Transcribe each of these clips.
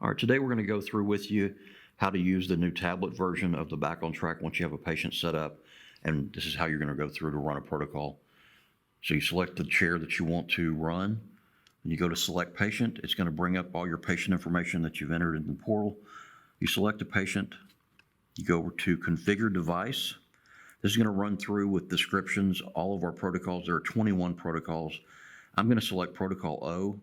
All right, today we're going to go through with you how to use the new tablet version of the Back on Trac once you have a patient set up, and this is how you're going to go through to run a protocol. So you select the chair that you want to run, and you go to select patient. It's going to bring up all your patient information that you've entered in the portal. You select a patient, you go over to configure device. This is going to run through with descriptions, all of our protocols. There are 21 protocols. I'm going to select protocol O.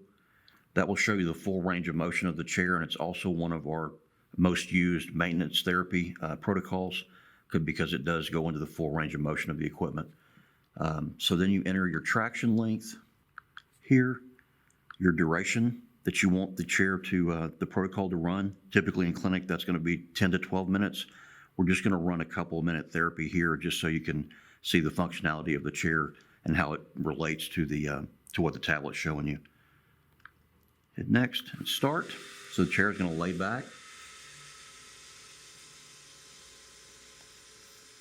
That will show you the full range of motion of the chair, and it's also one of our most used maintenance therapy protocols because it does go into the full range of motion of the equipment. So then you enter your traction length here, your duration that you want the chair to, the protocol to run. Typically in clinic, that's going to be 10 to 12 minutes. We're just going to run a couple of minute therapy here just so you can see the functionality of the chair and how it relates to to what the tablet's showing you. Hit next and start. So the chair is going to lay back.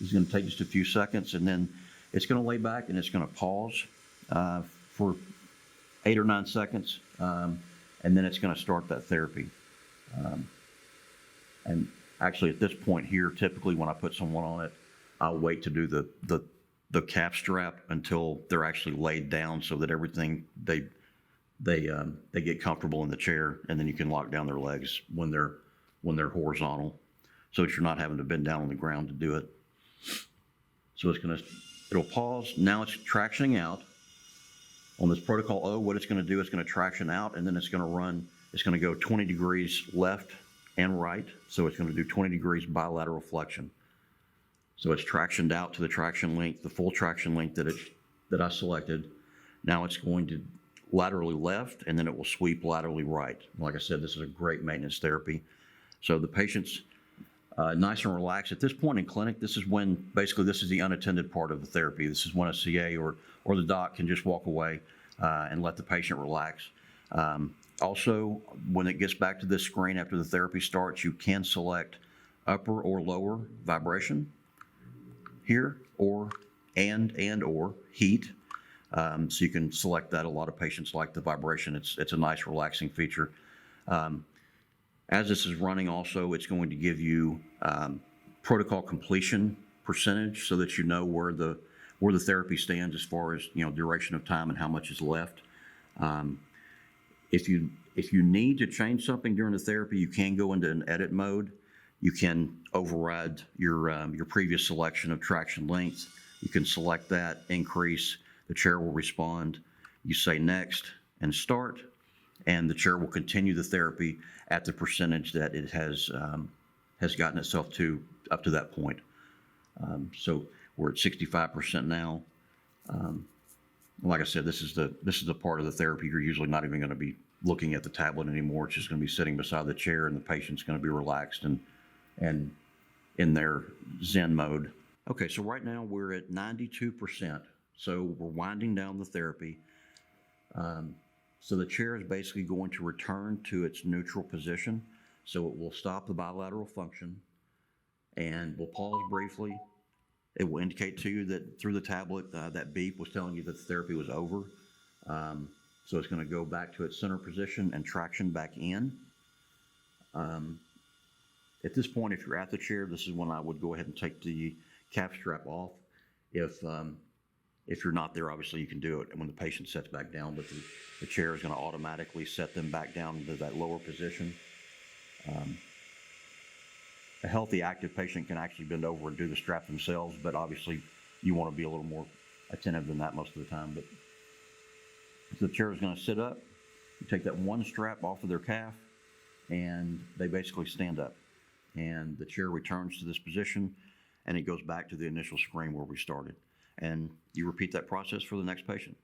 It's going to take just a few seconds, and then it's going to lay back and it's going to pause for 8 or 9 seconds, and then it's going to start that therapy. And actually, at this point here, typically when I put someone on it, I'll wait to do the calf strap until they're actually laid down, so that everything they get comfortable in the chair, and then you can lock down their legs when they're horizontal, so that you're not having to bend down on the ground to do it. So it'll pause. Now it's tractioning out. On this protocol O, what it's going to do is going to traction out, and then it's going to run. It's going to go 20 degrees left and right. So it's going to do 20 degrees bilateral flexion. So it's tractioned out to the traction length, the full traction length that I selected. Now it's going to laterally left, and then it will sweep laterally right. Like I said, this is a great maintenance therapy. So the patient's nice and relaxed. At this point in clinic, this is when, basically, this is the unattended part of the therapy. This is when a CA or the doc can just walk away and let the patient relax. Also, when it gets back to this screen after the therapy starts, you can select upper or lower vibration here, or heat. So you can select that. A lot of patients like the vibration. It's a nice relaxing feature. As this is running also, it's going to give you protocol completion percentage, so that you know where the therapy stands as far as duration of time and how much is left. If you need to change something during the therapy, you can go into an edit mode. You can override your previous selection of traction length. You can select that, increase. The chair will respond. You say next and start, and the chair will continue the therapy at the percentage that it has gotten itself to up to that point. So we're at 65% now. Like I said, this is the part of the therapy you're usually not even going to be looking at the tablet anymore. It's just going to be sitting beside the chair, and the patient's going to be relaxed and in their Zen mode. Okay, so right now we're at 92%. So we're winding down the therapy. So the chair is basically going to return to its neutral position. So it will stop the bilateral function, and we'll pause briefly. It will indicate to you that through the tablet, that beep was telling you that the therapy was over. So it's going to go back to its center position and traction back in. At this point, if you're at the chair, this is when I would go ahead and take the calf strap off. If you're not there, obviously you can do it when the patient sets back down, but the chair is going to automatically set them back down into that lower position. A healthy, active patient can actually bend over and do the strap themselves, but obviously you want to be a little more attentive than that most of the time. But so the chair is going to sit up. You take that one strap off of their calf, and they basically stand up. And the chair returns to this position, and it goes back to the initial screen where we started. And you repeat that process for the next patient.